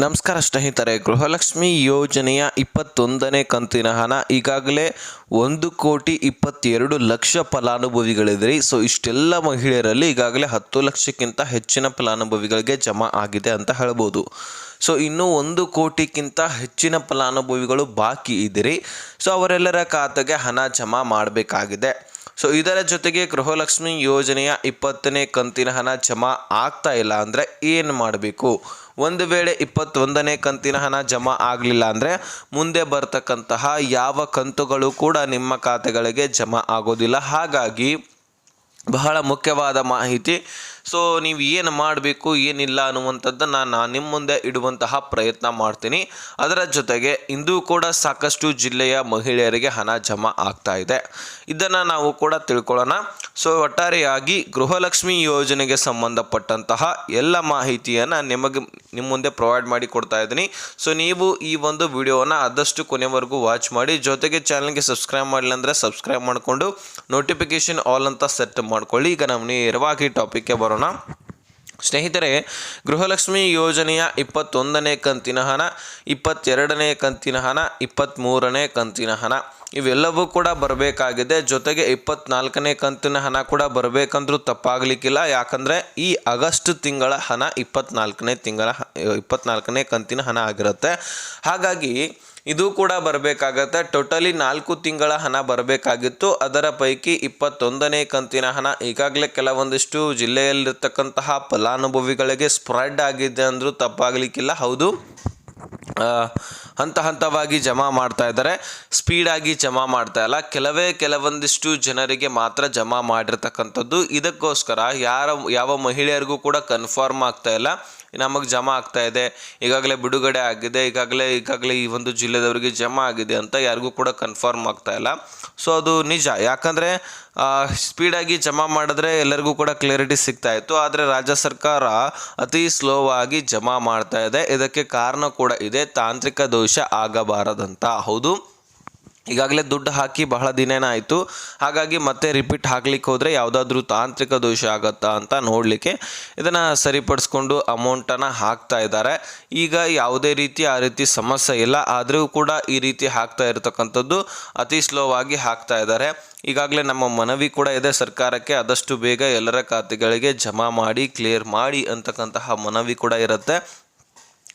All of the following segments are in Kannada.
ನಮಸ್ಕಾರ ಸ್ನೇಹಿತರೆ, ಗೃಹಲಕ್ಷ್ಮಿ ಯೋಜನೆಯ 21ನೇ ಕಂತಿನ ಹಣ ಈಗಾಗಲೇ 1,22,00,000 ಫಲಾನುಭವಿಗಳಿದ್ರಿ. ಸೊ ಇಷ್ಟೆಲ್ಲ ಮಹಿಳೆಯರಲ್ಲಿ ಈಗಾಗಲೇ 10 ಲಕ್ಷಕ್ಕಿಂತ ಹೆಚ್ಚಿನ ಫಲಾನುಭವಿಗಳಿಗೆ ಜಮಾ ಆಗಿದೆ ಅಂತ ಹೇಳ್ಬೋದು. ಸೊ ಇನ್ನೂ 1 ಕೋಟಿಗಿಂತ ಹೆಚ್ಚಿನ ಫಲಾನುಭವಿಗಳು ಬಾಕಿ ಇದ್ದೀರಿ. ಸೊ ಅವರೆಲ್ಲರ ಖಾತೆಗೆ ಹಣ ಜಮಾ ಮಾಡಬೇಕಾಗಿದೆ. ಸೊ ಇದರ ಜೊತೆಗೆ ಗೃಹಲಕ್ಷ್ಮಿ ಯೋಜನೆಯ 20ನೇ ಕಂತಿನ ಹಣ ಜಮಾ ಆಗ್ತಾ ಇಲ್ಲ ಅಂದರೆ ಏನು ಮಾಡಬೇಕು? ಒಂದು ವೇಳೆ 21ನೇ ಕಂತಿನ ಹಣ ಜಮಾ ಆಗಲಿಲ್ಲ ಅಂದರೆ ಮುಂದೆ ಬರ್ತಕ್ಕಂತಹ ಯಾವ ಕಂತುಗಳು ಕೂಡ ನಿಮ್ಮ ಖಾತೆಗಳಿಗೆ ಜಮಾ ಆಗೋದಿಲ್ಲ. ಹಾಗಾಗಿ ಬಹಳ ಮುಖ್ಯವಾದ ಮಾಹಿತಿ. ಸೊ ನೀವು ಏನು ಮಾಡಬೇಕು ಏನಿಲ್ಲ ಅನ್ನುವಂಥದ್ದನ್ನು ನಾನು ನಿಮ್ಮ ಮುಂದೆ ಇಡುವಂತಹ ಪ್ರಯತ್ನ ಮಾಡ್ತೀನಿ. ಅದರ ಜೊತೆಗೆ ಇಂದು ಕೂಡ ಸಾಕಷ್ಟು ಜಿಲ್ಲೆಯ ಮಹಿಳೆಯರಿಗೆ ಹಣ ಜಮಾ ಆಗ್ತಾ ಇದೆ. ಇದನ್ನು ನಾವು ಕೂಡ ತಿಳ್ಕೊಳ್ಳೋಣ. ಸೊ ಒಟ್ಟಾರೆಯಾಗಿ ಗೃಹಲಕ್ಷ್ಮಿ ಯೋಜನೆಗೆ ಸಂಬಂಧಪಟ್ಟಂತಹ ಎಲ್ಲ ಮಾಹಿತಿಯನ್ನು ನಿಮ್ಮ ಮುಂದೆ ಪ್ರೊವೈಡ್ ಮಾಡಿ ಕೊಡ್ತಾ ಇದ್ದೀನಿ. ಸೊ ನೀವು ಈ ಒಂದು ವಿಡಿಯೋವನ್ನು ಆದಷ್ಟು ಕೊನೆವರೆಗೂ ವಾಚ್ ಮಾಡಿ. ಜೊತೆಗೆ ಚಾನಲ್ಗೆ ಸಬ್ಸ್ಕ್ರೈಬ್ ಮಾಡಿಲ್ಲ ಅಂದರೆ ಸಬ್ಸ್ಕ್ರೈಬ್ ಮಾಡಿಕೊಂಡು ನೋಟಿಫಿಕೇಶನ್ ಆಲ್ ಅಂತ ಸೆಟ್ ಮಾಡ್ಕೊಳ್ಳಿ. ಈಗ ನಾವು ನೇರವಾಗಿ ಟಾಪಿಕ್ಗೆ ಬರೋಣ. ಸ್ನೇಹಿತರೆ, ಗೃಹಲಕ್ಷ್ಮಿ ಯೋಜನೆಯ 21ನೇ ಕಂತಿನ ಹಣ, 22ನೇ ಕಂತಿನ ಹಣ, 23ನೇ ಕಂತಿನ ಹಣ ಇವೆಲ್ಲವೂ ಕೂಡ ಬರಬೇಕಾಗಿದೆ. ಜೊತೆಗೆ 24ನೇ ಕಂತಿನ ಹಣ ಕೂಡ ಬರಬೇಕಂದ್ರೂ ತಪ್ಪಾಗಲಿಕ್ಕಿಲ್ಲ. ಯಾಕಂದರೆ ಈ ಆಗಸ್ಟ್ ತಿಂಗಳ ಹಣ 24ನೇ ಕಂತಿನ ಹಣ ಆಗಿರುತ್ತೆ. ಹಾಗಾಗಿ ಇದು ಕೂಡ ಬರಬೇಕಾಗತ್ತೆ. ಟೋಟಲಿ 4 ತಿಂಗಳ ಹಣ ಬರಬೇಕಾಗಿತ್ತು. ಅದರ ಪೈಕಿ 21ನೇ ಕಂತಿನ ಹಣ ಈಗಾಗಲೇ ಕೆಲವೊಂದಿಷ್ಟು ಜಿಲ್ಲೆಯಲ್ಲಿರ್ತಕ್ಕಂತಹ ಫಲಾನುಭವಿಗಳಿಗೆ ಸ್ಪ್ರೆಡ್ ಆಗಿದೆ ಅಂದರೂ ತಪ್ಪಾಗಲಿಕ್ಕಿಲ್ಲ. ಹೌದು, ಹಂತವಾಗಿ ಜಮಾ ಮಾಡ್ತಾ ಇದ್ದಾರೆ, ಸ್ಪೀಡಾಗಿ ಜಮಾ ಮಾಡ್ತಾ ಇಲ್ಲ. ಕೆಲವೊಂದಿಷ್ಟು ಜನರಿಗೆ ಮಾತ್ರ ಜಮಾ ಮಾಡಿರ್ತಕ್ಕಂಥದ್ದು. ಇದಕ್ಕೋಸ್ಕರ ಯಾವ ಮಹಿಳೆಯರಿಗೂ ಕೂಡ ಕನ್ಫರ್ಮ್ ಆಗ್ತಾ ಇಲ್ಲ ನಮಗೆ ಜಮಾ ಆಗ್ತಾ ಇದೆ, ಈಗಾಗಲೇ ಬಿಡುಗಡೆ ಆಗಿದೆ, ಈಗಾಗಲೇ ಈ ಒಂದು ಜಿಲ್ಲೆದವರಿಗೆ ಜಮಾ ಆಗಿದೆ ಅಂತ ಯಾರಿಗೂ ಕೂಡ ಕನ್ಫರ್ಮ್ ಆಗ್ತಾ ಇಲ್ಲ. ಸೊ ಅದು ನಿಜ. ಯಾಕಂದರೆ ಸ್ಪೀಡಾಗಿ ಜಮಾ ಮಾಡಿದ್ರೆ ಎಲ್ಲರಿಗೂ ಕೂಡ ಕ್ಲಿಯರಿಟಿ ಸಿಗ್ತಾ ಇತ್ತು. ಆದರೆ ರಾಜ್ಯ ಸರ್ಕಾರ ಅತಿ ಸ್ಲೋವಾಗಿ ಜಮಾ ಮಾಡ್ತಾ ಇದೆ. ಇದಕ್ಕೆ ಕಾರಣ ಕೂಡ ಇದೆ, ತಾಂತ್ರಿಕ ದೋಷ ಆಗಬಾರದಂತ. ಹೌದು, ಈಗಾಗಲೇ ದುಡ್ಡು ಹಾಕಿ ಬಹಳ ದಿನೇನ ಆಯಿತು. ಹಾಗಾಗಿ ಮತ್ತೆ ರಿಪೀಟ್ ಹಾಕ್ಲಿಕ್ಕೆ ಹೋದರೆ ಯಾವುದಾದ್ರೂ ತಾಂತ್ರಿಕ ದೋಷ ಆಗುತ್ತಾ ಅಂತ ನೋಡಲಿಕ್ಕೆ ಇದನ್ನು ಸರಿಪಡಿಸ್ಕೊಂಡು ಅಮೌಂಟನ್ನು ಹಾಕ್ತಾ ಇದ್ದಾರೆ. ಈಗ ಯಾವುದೇ ಆ ರೀತಿ ಸಮಸ್ಯೆ ಇಲ್ಲ. ಆದರೂ ಕೂಡ ಈ ರೀತಿ ಹಾಕ್ತಾ ಇರತಕ್ಕಂಥದ್ದು ಅತಿ ಸ್ಲೋವಾಗಿ ಹಾಕ್ತಾ ಇದ್ದಾರೆ. ಈಗಾಗಲೇ ನಮ್ಮ ಮನವಿ ಕೂಡ ಇದೆ ಸರ್ಕಾರಕ್ಕೆ, ಆದಷ್ಟು ಬೇಗ ಎಲ್ಲರ ಖಾತೆಗಳಿಗೆ ಜಮಾ ಮಾಡಿ ಕ್ಲಿಯರ್ ಮಾಡಿ ಅಂತಕ್ಕಂತಹ ಮನವಿ ಕೂಡ ಇರುತ್ತೆ.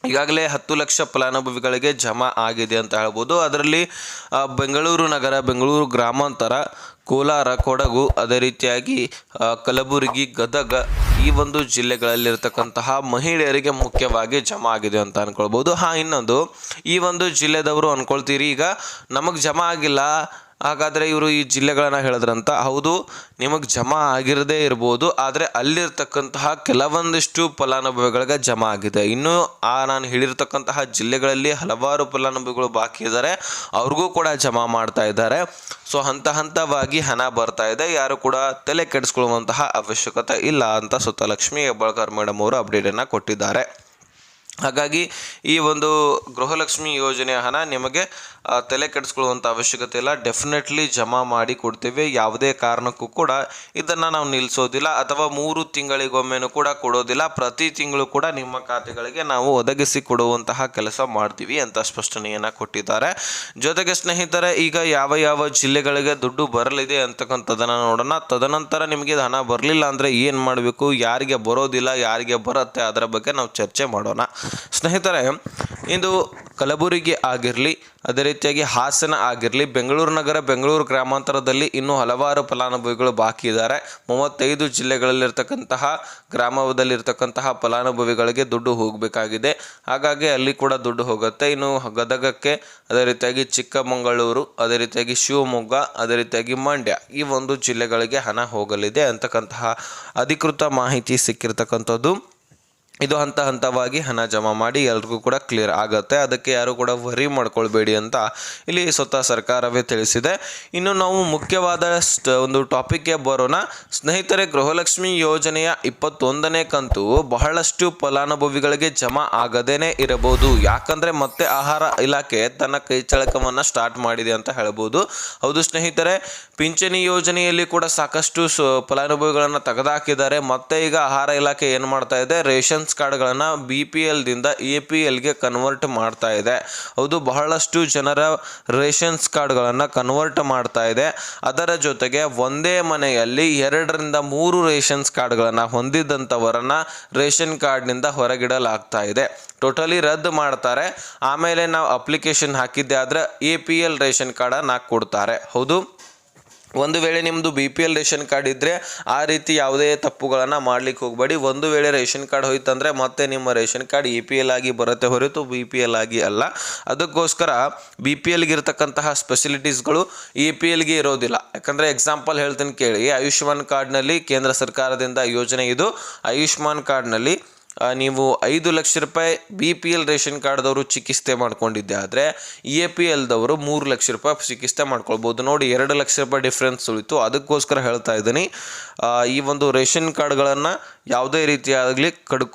ಈಗಾಗಲೇ 10 ಲಕ್ಷ ಫಲಾನುಭವಿಗಳಿಗೆ ಜಮಾ ಆಗಿದೆ ಅಂತ ಹೇಳ್ಬೋದು. ಅದರಲ್ಲಿ ಬೆಂಗಳೂರು ನಗರ, ಬೆಂಗಳೂರು ಗ್ರಾಮಾಂತರ, ಕೋಲಾರ, ಕೊಡಗು, ಅದೇ ರೀತಿಯಾಗಿ ಕಲಬುರಗಿ, ಗದಗ ಈ ಒಂದು ಜಿಲ್ಲೆಗಳಲ್ಲಿರ್ತಕ್ಕಂತಹ ಮಹಿಳೆಯರಿಗೆ ಮುಖ್ಯವಾಗಿ ಜಮಾ ಆಗಿದೆ ಅಂತ ಅಂದ್ಕೊಳ್ಬೋದು. ಇನ್ನೊಂದು, ಈ ಒಂದು ಜಿಲ್ಲೆದವರು ಅಂದ್ಕೊಳ್ತೀರಿ ಈಗ ನಮಗೆ ಜಮಾ ಆಗಿಲ್ಲ, ಹಾಗಾದರೆ ಇವರು ಈ ಜಿಲ್ಲೆಗಳನ್ನು ಹೇಳಿದ್ರಂತ. ಹೌದು, ನಿಮಗೆ ಜಮಾ ಆಗಿರದೇ ಇರ್ಬೋದು, ಆದರೆ ಅಲ್ಲಿರ್ತಕ್ಕಂತಹ ಕೆಲವೊಂದಿಷ್ಟು ಫಲಾನುಭವಿಗಳಿಗೆ ಜಮಾ ಆಗಿದೆ. ಇನ್ನು ನಾನು ಹೇಳಿರ್ತಕ್ಕಂತಹ ಜಿಲ್ಲೆಗಳಲ್ಲಿ ಹಲವಾರು ಫಲಾನುಭವಿಗಳು ಬಾಕಿ ಇದ್ದಾರೆ, ಅವ್ರಿಗೂ ಕೂಡ ಜಮಾ ಮಾಡ್ತಾ ಇದ್ದಾರೆ. ಸೊ ಹಂತವಾಗಿ ಹಣ ಬರ್ತಾ ಇದೆ. ಯಾರು ಕೂಡ ತಲೆ ಕೆಡಿಸ್ಕೊಳ್ಳುವಂತಹ ಅವಶ್ಯಕತೆ ಇಲ್ಲ ಅಂತ ಲಕ್ಷ್ಮೀ ಹೆಬ್ಬಾಳ್ಕರ್ ಮೇಡಮ್ ಅವರು ಅಪ್ಡೇಟನ್ನು ಕೊಟ್ಟಿದ್ದಾರೆ. ಹಾಗಾಗಿ ಈ ಒಂದು ಗೃಹಲಕ್ಷ್ಮಿ ಯೋಜನೆಯ ಹಣ ನಿಮಗೆ ತಲೆ ಕೆಡಿಸ್ಕೊಳ್ಳುವಂಥ ಅವಶ್ಯಕತೆ ಇಲ್ಲ. ಡೆಫಿನೆಟ್ಲಿ ಜಮಾ ಮಾಡಿ ಕೊಡ್ತೇವೆ. ಯಾವುದೇ ಕಾರಣಕ್ಕೂ ಕೂಡ ಇದನ್ನು ನಾವು ನಿಲ್ಲಿಸೋದಿಲ್ಲ ಅಥವಾ 3 ತಿಂಗಳಿಗೊಮ್ಮೆನೂ ಕೂಡ ಕೊಡೋದಿಲ್ಲ. ಪ್ರತಿ ತಿಂಗಳು ಕೂಡ ನಿಮ್ಮ ಖಾತೆಗಳಿಗೆ ನಾವು ಒದಗಿಸಿ ಕೊಡುವಂತಹ ಕೆಲಸ ಮಾಡ್ತೀವಿ ಅಂತ ಸ್ಪಷ್ಟನೆಯನ್ನು ಕೊಟ್ಟಿದ್ದಾರೆ. ಜೊತೆಗೆ ಸ್ನೇಹಿತರೆ, ಈಗ ಯಾವ ಜಿಲ್ಲೆಗಳಿಗೆ ದುಡ್ಡು ಬರಲಿದೆ ಅಂತಕ್ಕಂಥದ್ದನ್ನು ನೋಡೋಣ. ತದನಂತರ ನಿಮಗೆ ಹಣ ಬರಲಿಲ್ಲ ಅಂದರೆ ಏನು ಮಾಡಬೇಕು, ಯಾರಿಗೆ ಬರೋದಿಲ್ಲ, ಯಾರಿಗೆ ಬರುತ್ತೆ, ಅದರ ಬಗ್ಗೆ ನಾವು ಚರ್ಚೆ ಮಾಡೋಣ. ಸ್ನೇಹಿತರೆ, ಇಂದು ಕಲಬುರಗಿ ಆಗಿರಲಿ, ಅದೇ ರೀತಿಯಾಗಿ ಹಾಸನ ಆಗಿರಲಿ, ಬೆಂಗಳೂರು ನಗರ, ಬೆಂಗಳೂರು ಗ್ರಾಮಾಂತರದಲ್ಲಿ ಇನ್ನೂ ಹಲವಾರು ಫಲಾನುಭವಿಗಳು ಬಾಕಿ ಇದ್ದಾರೆ. 35 ಜಿಲ್ಲೆಗಳಲ್ಲಿರ್ತಕ್ಕಂತಹ ಗ್ರಾಮದಲ್ಲಿರ್ತಕ್ಕಂತಹ ಫಲಾನುಭವಿಗಳಿಗೆ ದುಡ್ಡು ಹೋಗಬೇಕಾಗಿದೆ. ಹಾಗಾಗಿ ಅಲ್ಲಿ ಕೂಡ ದುಡ್ಡು ಹೋಗುತ್ತೆ. ಇನ್ನು ಗದಗಕ್ಕೆ, ಅದೇ ರೀತಿಯಾಗಿ ಚಿಕ್ಕಮಗಳೂರು, ಅದೇ ರೀತಿಯಾಗಿ ಶಿವಮೊಗ್ಗ, ಅದೇ ರೀತಿಯಾಗಿ ಮಂಡ್ಯ ಈ ಒಂದು ಜಿಲ್ಲೆಗಳಿಗೆ ಹಣ ಹೋಗಲಿದೆ ಅಂತಕ್ಕಂತಹ ಅಧಿಕೃತ ಮಾಹಿತಿ ಸಿಕ್ಕಿರ್ತಕ್ಕಂಥದ್ದು. ಇದು ಹಂತವಾಗಿ ಹಣ ಜಮಾ ಮಾಡಿ ಎಲ್ರಿಗೂ ಕೂಡ ಕ್ಲಿಯರ್ ಆಗುತ್ತೆ. ಅದಕ್ಕೆ ಯಾರು ಕೂಡ ವರಿ ಮಾಡ್ಕೊಳ್ಬೇಡಿ ಅಂತ ಇಲ್ಲಿ ಸ್ವತಃ ಸರ್ಕಾರವೇ ತಿಳಿಸಿದೆ. ಇನ್ನು ನಾವು ಮುಖ್ಯವಾದ ಒಂದು ಟಾಪಿಕ್ಗೆ ಬರೋಣ. ಸ್ನೇಹಿತರೆ, ಗೃಹಲಕ್ಷ್ಮಿ ಯೋಜನೆಯ 21ನೇ ಕಂತು ಬಹಳಷ್ಟು ಫಲಾನುಭವಿಗಳಿಗೆ ಜಮಾ ಆಗದೇನೆ ಇರಬಹುದು. ಯಾಕಂದರೆ ಮತ್ತೆ ಆಹಾರ ಇಲಾಖೆ ತನ್ನ ಕೈಚಳಕವನ್ನು ಸ್ಟಾರ್ಟ್ ಮಾಡಿದೆ ಅಂತ ಹೇಳ್ಬೋದು. ಹೌದು ಸ್ನೇಹಿತರೆ, ಪಿಂಚಣಿ ಯೋಜನೆಯಲ್ಲಿ ಕೂಡ ಸಾಕಷ್ಟು ಫಲಾನುಭವಿಗಳನ್ನು ತೆಗೆದುಹಾಕಿದ್ದಾರೆ. ಮತ್ತೆ ಈಗ ಆಹಾರ ಇಲಾಖೆ ಏನು ಮಾಡ್ತಾ ಇದೆ, ರೇಷನ್ ರೇಷನ್ಸ್ ಕಾರ್ಡ್ಗಳನ್ನು BPLದಿಂದ APLಗೆ ಕನ್ವರ್ಟ್ ಮಾಡ್ತಾ ಇದೆ. ಹೌದು, ಬಹಳಷ್ಟು ಜನರ ರೇಷನ್ಸ್ ಕಾರ್ಡ್ಗಳನ್ನು ಕನ್ವರ್ಟ್ ಮಾಡ್ತಾ ಇದೆ. ಅದರ ಜೊತೆಗೆ ಒಂದೇ ಮನೆಯಲ್ಲಿ 2ರಿಂದ 3 ರೇಷನ್ಸ್ ಕಾರ್ಡ್ಗಳನ್ನು ಹೊಂದಿದ್ದಂಥವರನ್ನು ರೇಷನ್ ಕಾರ್ಡ್ನಿಂದ ಹೊರಗಿಡಲಾಗ್ತಾ ಇದೆ. ಟೋಟಲಿ ರದ್ದು ಮಾಡ್ತಾರೆ. ಆಮೇಲೆ ನಾವು ಅಪ್ಲಿಕೇಶನ್ ಹಾಕಿದ್ದೆ ಆದರೆ APL ರೇಷನ್ ಕಾರ್ಡನ್ನು ಕೊಡ್ತಾರೆ. ಹೌದು, ಒಂದು ವೇಳೆ ನಿಮ್ಮದು BPL ರೇಷನ್ ಕಾರ್ಡ್ ಇದ್ದರೆ ಆ ರೀತಿ ಯಾವುದೇ ತಪ್ಪುಗಳನ್ನು ಮಾಡ್ಲಿಕ್ಕೆ ಹೋಗಬೇಡಿ. ಒಂದು ವೇಳೆ ರೇಷನ್ ಕಾರ್ಡ್ ಹೋಯ್ತಂದರೆ ಮತ್ತೆ ನಿಮ್ಮ ರೇಷನ್ ಕಾರ್ಡ್ APL ಆಗಿ ಬರುತ್ತೆ ಹೊರತು BPL ಆಗಿ ಅಲ್ಲ. ಅದಕ್ಕೋಸ್ಕರ BPLಗೆ ಇರತಕ್ಕಂತಹ ಸ್ಪೆಸಿಲಿಟೀಸ್ಗಳು APLಗೆ ಇರೋದಿಲ್ಲ. ಯಾಕಂದರೆ ಎಕ್ಸಾಂಪಲ್ ಹೇಳ್ತೀನಿ ಕೇಳಿ, ಆಯುಷ್ಮಾನ್ ಕಾರ್ಡ್ನಲ್ಲಿ ಕೇಂದ್ರ ಸರ್ಕಾರದಿಂದ ಯೋಜನೆ ಇದು. ಆಯುಷ್ಮಾನ್ ಕಾರ್ಡ್ನಲ್ಲಿ ನೀವು 5 ಲಕ್ಷ ರೂಪಾಯಿ BPL ರೇಷನ್ ಕಾರ್ಡ್ದವರು ಚಿಕಿತ್ಸೆ ಮಾಡ್ಕೊಂಡಿದ್ದೆ ಆದರೆ APLದವರು 3 ಲಕ್ಷ ರೂಪಾಯಿ ಚಿಕಿತ್ಸೆ ಮಾಡ್ಕೊಳ್ಬೋದು. ನೋಡಿ, 2 ಲಕ್ಷ ರೂಪಾಯಿ ಡಿಫ್ರೆನ್ಸ್ ಉಳಿತು. ಅದಕ್ಕೋಸ್ಕರ ಹೇಳ್ತಾ ಇದ್ದೀನಿ, ಈ ಒಂದು ರೇಷನ್ ಕಾರ್ಡ್ಗಳನ್ನು ಯಾವುದೇ ರೀತಿಯಾಗಲಿ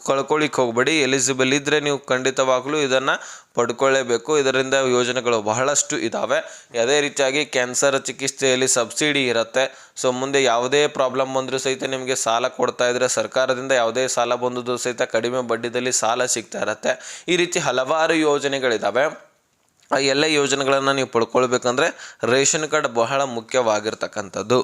ಕಳ್ಕೊಳ್ಳಿಕ್ಕೆ ಹೋಗಬೇಡಿ. ಎಲಿಜಿಬಲ್ ಇದ್ದರೆ ನೀವು ಖಂಡಿತವಾಗಲೂ ಇದನ್ನು ಪಡ್ಕೊಳ್ಳೇಬೇಕು. ಇದರಿಂದ ಯೋಜನೆಗಳು ಬಹಳಷ್ಟು ಇದ್ದಾವೆ. ಅದೇ ರೀತಿಯಾಗಿ ಕ್ಯಾನ್ಸರ್ ಚಿಕಿತ್ಸೆಯಲ್ಲಿ ಸಬ್ಸಿಡಿ ಇರುತ್ತೆ. ಸೊ ಮುಂದೆ ಯಾವುದೇ ಪ್ರಾಬ್ಲಮ್ ಬಂದರೂ ಸಹಿತ ನಿಮಗೆ ಸಾಲ ಕೊಡ್ತಾ ಇದ್ದರೆ ಸರ್ಕಾರದಿಂದ ಯಾವುದೇ ಸಾಲ ಬಂದಿದ್ದು ಸಹಿತ ಕಡಿಮೆ ಬಡ್ಡಿದಲ್ಲಿ ಸಾಲ ಸಿಗ್ತಾ ಇರುತ್ತೆ. ಈ ರೀತಿ ಹಲವಾರು ಯೋಜನೆಗಳಿದ್ದಾವೆ. ಆ ಎಲ್ಲ ಯೋಜನೆಗಳನ್ನು ನೀವು ಪಡ್ಕೊಳ್ಬೇಕಂದ್ರೆ ರೇಷನ್ ಕಾರ್ಡ್ ಬಹಳ ಮುಖ್ಯವಾಗಿರ್ತಕ್ಕಂಥದ್ದು.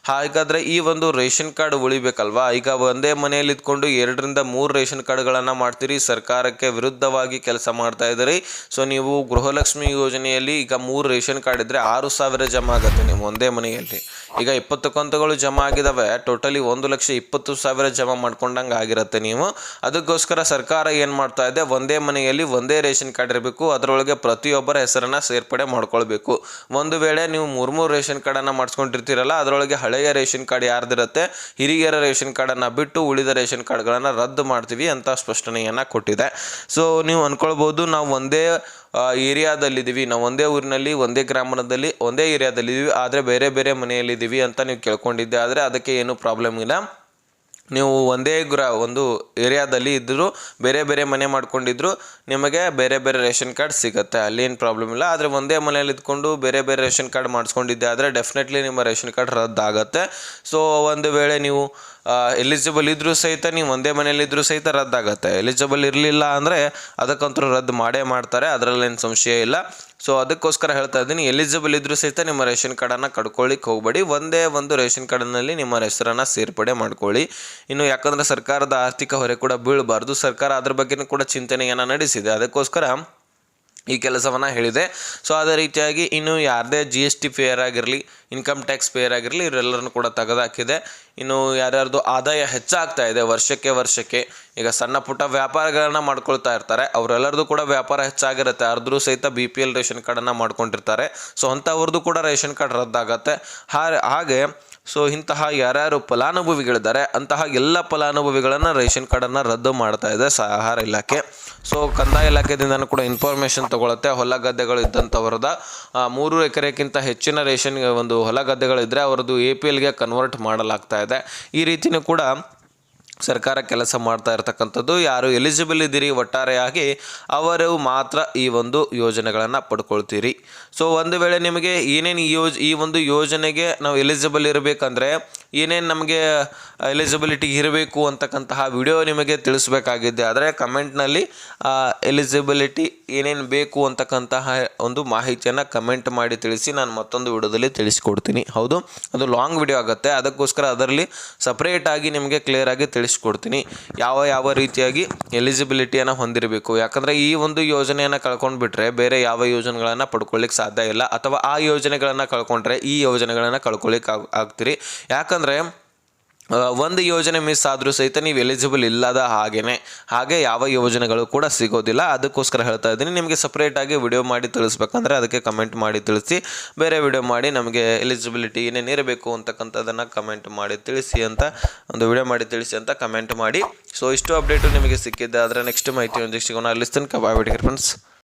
ಹಾಗಾದರೆ ಈ ಒಂದು ರೇಷನ್ ಕಾರ್ಡ್ ಉಳಿಬೇಕಲ್ವಾ? ಈಗ ಒಂದೇ ಮನೆಯಲ್ಲಿ ಇದ್ಕೊಂಡು 2ರಿಂದ 3 ರೇಷನ್ ಕಾರ್ಡ್ಗಳನ್ನು ಮಾಡ್ತೀರಿ, ಸರ್ಕಾರಕ್ಕೆ ವಿರುದ್ಧವಾಗಿ ಕೆಲಸ ಮಾಡ್ತಾ ಇದ್ದೀರಿ. ಸೊ ನೀವು ಗೃಹಲಕ್ಷ್ಮಿ ಯೋಜನೆಯಲ್ಲಿ ಈಗ 3 ರೇಷನ್ ಕಾರ್ಡ್ ಇದ್ದರೆ 6,000 ಜಮಾ ಆಗುತ್ತೆ ನೀವು ಒಂದೇ ಮನೆಯಲ್ಲಿ. ಈಗ 20 ಕಂತುಗಳು ಜಮಾ ಆಗಿದ್ದಾವೆ. ಟೋಟಲಿ 1,20,000 ಜಮಾ ಮಾಡ್ಕೊಂಡಂಗೆ ಆಗಿರುತ್ತೆ ನೀವು. ಅದಕ್ಕೋಸ್ಕರ ಸರ್ಕಾರ ಏನು ಮಾಡ್ತಾ ಇದೆ, ಒಂದೇ ಮನೆಯಲ್ಲಿ ಒಂದೇ ರೇಷನ್ ಕಾರ್ಡ್ ಇರಬೇಕು, ಅದರೊಳಗೆ ಪ್ರತಿಯೊಬ್ಬರ ಹೆಸರನ್ನು ಸೇರ್ಪಡೆ ಮಾಡ್ಕೊಳ್ಬೇಕು. ಒಂದು ವೇಳೆ ನೀವು 3 ರೇಷನ್ ಕಾರ್ಡನ್ನು ಮಾಡಿಸ್ಕೊಂಡಿರ್ತೀರಲ್ಲ, ಅದರೊಳಗೆ ಹಳೆಯ ರೇಷನ್ ಕಾರ್ಡ್ ಯಾರ್ದಿರುತ್ತೆ, ಹಿರಿಯರ ರೇಷನ್ ಕಾರ್ಡನ್ನು ಬಿಟ್ಟು ಉಳಿದ ರೇಷನ್ ಕಾರ್ಡ್ಗಳನ್ನು ರದ್ದು ಮಾಡ್ತೀವಿ ಅಂತ ಸ್ಪಷ್ಟನೆಯನ್ನು ಕೊಟ್ಟಿದೆ. ಸೊ ನೀವು ಅಂದ್ಕೊಳ್ಬೋದು, ನಾವು ಒಂದೇ ಏರಿಯಾದಲ್ಲಿದ್ದೀವಿ, ನಾವು ಒಂದೇ ಊರಿನಲ್ಲಿ ಒಂದೇ ಗ್ರಾಮದಲ್ಲಿ ಒಂದೇ ಏರಿಯಾದಲ್ಲಿದ್ದೀವಿ, ಆದರೆ ಬೇರೆ ಬೇರೆ ಮನೆಯಲ್ಲಿದ್ದೀವಿ ಅಂತ ನೀವು ಕೇಳ್ಕೊಂಡಿದ್ದೆ. ಆದರೆ ಅದಕ್ಕೆ ಏನೂ ಪ್ರಾಬ್ಲಮ್ ಇಲ್ಲ. ನೀವು ಒಂದೇ ಒಂದು ಏರಿಯಾದಲ್ಲಿ ಇದ್ದರೂ ಬೇರೆ ಬೇರೆ ಮನೆ ಮಾಡ್ಕೊಂಡಿದ್ರು ನಿಮಗೆ ಬೇರೆ ಬೇರೆ ರೇಷನ್ ಕಾರ್ಡ್ ಸಿಗುತ್ತೆ, ಅಲ್ಲೇನು ಪ್ರಾಬ್ಲಮ್ ಇಲ್ಲ. ಆದರೆ ಒಂದೇ ಮನೆಯಲ್ಲಿ ಇದ್ಕೊಂಡು ಬೇರೆ ಬೇರೆ ರೇಷನ್ ಕಾರ್ಡ್ ಮಾಡಿಸ್ಕೊಂಡಿದ್ದೆ ಆದರೆ ಡೆಫಿನೆಟ್ಲಿ ನಿಮ್ಮ ರೇಷನ್ ಕಾರ್ಡ್ ರದ್ದಾಗುತ್ತೆ. ಸೊ ಒಂದು ವೇಳೆ ನೀವು ಎಲಿಜಿಬಲ್ ಇದ್ದರೂ ಸಹಿತ ನೀವು ಒಂದೇ ಮನೆಯಲ್ಲಿದ್ದರೂ ಸಹಿತ ರದ್ದಾಗುತ್ತೆ. ಎಲಿಜಿಬಲ್ ಇರಲಿಲ್ಲ ಅಂದರೆ ಅದಕ್ಕಂತೂ ರದ್ದು ಮಾಡೇ ಮಾಡ್ತಾರೆ, ಅದರಲ್ಲೇನು ಸಂಶಯ ಇಲ್ಲ. ಸೊ ಅದಕ್ಕೋಸ್ಕರ ಹೇಳ್ತಾ ಇದ್ದೀನಿ, ಎಲಿಜಿಬಲ್ ಇದ್ದರೂ ಸಹಿತ ನಿಮ್ಮ ರೇಷನ್ ಕಾರ್ಡನ್ನು ಕಡ್ಕೊಳ್ಳಿಕ್ಕೆ ಹೋಗಬೇಡಿ. ಒಂದೇ ಒಂದು ರೇಷನ್ ಕಾರ್ಡ್ನಲ್ಲಿ ನಿಮ್ಮ ಹೆಸರನ್ನು ಸೇರ್ಪಡೆ ಮಾಡ್ಕೊಳ್ಳಿ. ಇನ್ನು ಯಾಕಂದರೆ ಸರ್ಕಾರದ ಆರ್ಥಿಕ ಹೊರೆ ಕೂಡ ಬೀಳಬಾರ್ದು. ಸರ್ಕಾರ ಅದ್ರ ಬಗ್ಗೆನೂ ಕೂಡ ಚಿಂತನೆಯನ್ನು ನಡೆಸಿದೆ. ಅದಕ್ಕೋಸ್ಕರ ಈ ಕೆಲಸವನ್ನು ಹೇಳಿದೆ. ಸೊ ಅದೇ ರೀತಿಯಾಗಿ ಇನ್ನು ಯಾರದೇ GST ಪೇಯರ್ ಆಗಿರಲಿ, ಇನ್ಕಮ್ ಟ್ಯಾಕ್ಸ್ ಪೇಯರ್ ಆಗಿರಲಿ, ಇವರೆಲ್ಲರನ್ನು ಕೂಡ ತೆಗೆದಾಕಿದೆ. ಇನ್ನು ಯಾರ್ಯಾರ್ದು ಆದಾಯ ಹೆಚ್ಚಾಗ್ತಾ ಇದೆ ವರ್ಷಕ್ಕೆ, ಈಗ ಸಣ್ಣ ಪುಟ್ಟ ವ್ಯಾಪಾರಗಳನ್ನ ಮಾಡ್ಕೊಳ್ತಾ ಇರ್ತಾರೆ, ಅವರೆಲ್ಲರದು ಕೂಡ ವ್ಯಾಪಾರ ಹೆಚ್ಚಾಗಿರುತ್ತೆ, ಅರ್ಧರು ಸಹಿತ BPL ರೇಷನ್ ಕಾರ್ಡನ್ನು ಮಾಡ್ಕೊಂಡಿರ್ತಾರೆ. ಸೊ ಅಂಥವ್ರದ್ದು ಕೂಡ ರೇಷನ್ ಕಾರ್ಡ್ ರದ್ದಾಗತ್ತೆ. ಹಾಗೆ ಸೊ ಇಂತಹ ಯಾರ್ಯಾರು ಫಲಾನುಭವಿಗಳಿದ್ದಾರೆ ಅಂತಹ ಎಲ್ಲ ಫಲಾನುಭವಿಗಳನ್ನು ರೇಷನ್ ಕಾರ್ಡನ್ನು ರದ್ದು ಮಾಡ್ತಾ ಇದೆ ಆಹಾರ ಇಲಾಖೆ. ಸೊ ಕಂದಾಯ ಇಲಾಖೆದಿಂದನೂ ಕೂಡ ಇನ್ಫಾರ್ಮೇಷನ್ ತಗೊಳುತ್ತೆ. ಹೊಲ ಗದ್ದೆಗಳು ಇದ್ದಂಥವ್ರದ 3 ಎಕರೆಗಿಂತ ಹೆಚ್ಚಿನ ರೇಷನ್ ಒಂದು ಹೊಲ ಗದ್ದೆಗಳಿದ್ದರೆ ಅವರದ್ದು APLಗೆ ಕನ್ವರ್ಟ್ ಮಾಡಲಾಗ್ತಾ ಇದೆ. ಈ ರೀತಿಯೂ ಕೂಡ ಸರ್ಕಾರ ಕೆಲಸ ಮಾಡ್ತಾ ಇರತಕ್ಕಂಥದ್ದು. ಯಾರು ಎಲಿಜಿಬಲ್ ಇದ್ದೀರಿ ಒಟ್ಟಾರೆಯಾಗಿ ಅವರು ಮಾತ್ರ ಈ ಒಂದು ಯೋಜನೆಗಳನ್ನು ಪಡ್ಕೊಳ್ತೀರಿ. ಸೊ ಒಂದು ವೇಳೆ ನಿಮಗೆ ಏನೇನು ಈ ಒಂದು ಯೋಜನೆಗೆ ನಾವು ಎಲಿಜಿಬಲ್ ಇರಬೇಕಂದ್ರೆ ಏನೇನು ನಮಗೆ ಎಲಿಜಿಬಿಲಿಟಿ ಇರಬೇಕು ಅಂತಕ್ಕಂತಹ ವಿಡಿಯೋ ನಿಮಗೆ ತಿಳಿಸ್ಬೇಕಾಗಿದ್ದೆ ಆದರೆ ಕಮೆಂಟ್ನಲ್ಲಿ ಎಲಿಜಿಬಿಲಿಟಿ ಏನೇನು ಬೇಕು ಅಂತಕ್ಕಂತಹ ಒಂದು ಮಾಹಿತಿಯನ್ನು ಕಮೆಂಟ್ ಮಾಡಿ ತಿಳಿಸಿ, ನಾನು ಮತ್ತೊಂದು ವಿಡಿಯೋದಲ್ಲಿ ತಿಳಿಸ್ಕೊಡ್ತೀನಿ. ಹೌದು, ಅದು ಲಾಂಗ್ ವಿಡಿಯೋ ಆಗುತ್ತೆ, ಅದಕ್ಕೋಸ್ಕರ ಅದರಲ್ಲಿ ಸಪ್ರೇಟಾಗಿ ನಿಮಗೆ ಕ್ಲಿಯರಾಗಿ ತಿಳಿಸ್ಕೊಡ್ತೀನಿ ಯಾವ ರೀತಿಯಾಗಿ ಎಲಿಜಿಬಿಲಿಟಿಯನ್ನು ಹೊಂದಿರಬೇಕು. ಯಾಕಂದರೆ ಈ ಒಂದು ಯೋಜನೆಯನ್ನು ಕಳ್ಕೊಂಡ್ಬಿಟ್ರೆ ಬೇರೆ ಯಾವ ಯೋಜನೆಗಳನ್ನು ಪಡ್ಕೊಳ್ಳಿಕ್ಕೆ ಸಾಧ್ಯ ಇಲ್ಲ, ಅಥವಾ ಆ ಯೋಜನೆಗಳನ್ನು ಕಳ್ಕೊಂಡ್ರೆ ಈ ಯೋಜನೆಗಳನ್ನು ಕಳ್ಕೊಳ್ಳಿಕ್ಕೆ ಆಗ್ತೀರಿ. ಯಾಕಂದರೆ ಒಂದು ಯೋಜನೆ ಮಿಸ್ ಆದರೂ ಸಹಿತ ನೀವು ಎಲಿಜಿಬಲ್ ಇಲ್ಲದ ಹಾಗೆ ಯಾವ ಯೋಜನೆಗಳು ಕೂಡ ಸಿಗೋದಿಲ್ಲ. ಅದಕ್ಕೋಸ್ಕರ ಹೇಳ್ತಾ ಇದ್ದೀನಿ, ನಿಮಗೆ ಸಪ್ರೇಟಾಗಿ ವಿಡಿಯೋ ಮಾಡಿ ತಿಳಿಸ್ಬೇಕಂದ್ರೆ ಅದಕ್ಕೆ ಕಮೆಂಟ್ ಮಾಡಿ ತಿಳಿಸಿ, ಬೇರೆ ವಿಡಿಯೋ ಮಾಡಿ ನಮಗೆ ಎಲಿಜಿಬಿಲಿಟಿ ಏನೇನು ಇರಬೇಕು ಅಂತಕ್ಕಂಥದ್ದನ್ನು ಕಮೆಂಟ್ ಮಾಡಿ ತಿಳಿಸಿ ಅಂತ, ಒಂದು ವಿಡಿಯೋ ಮಾಡಿ ತಿಳಿಸಿ ಅಂತ ಕಮೆಂಟ್ ಮಾಡಿ. ಸೊ ಇಷ್ಟು ಅಪ್ಡೇಟು ನಿಮಗೆ ಸಿಕ್ಕಿದ್ದೆ. ಆದರೆ ನೆಕ್ಸ್ಟ್ ಮಾಹಿತಿ ಒಂದಿಷ್ಟು ಸಿಗೋಣ. ಅಲ್ಲಿ ತನಕ ಬಾಯ್ ಬಿಡಿ ಫ್ರೆಂಡ್ಸ್.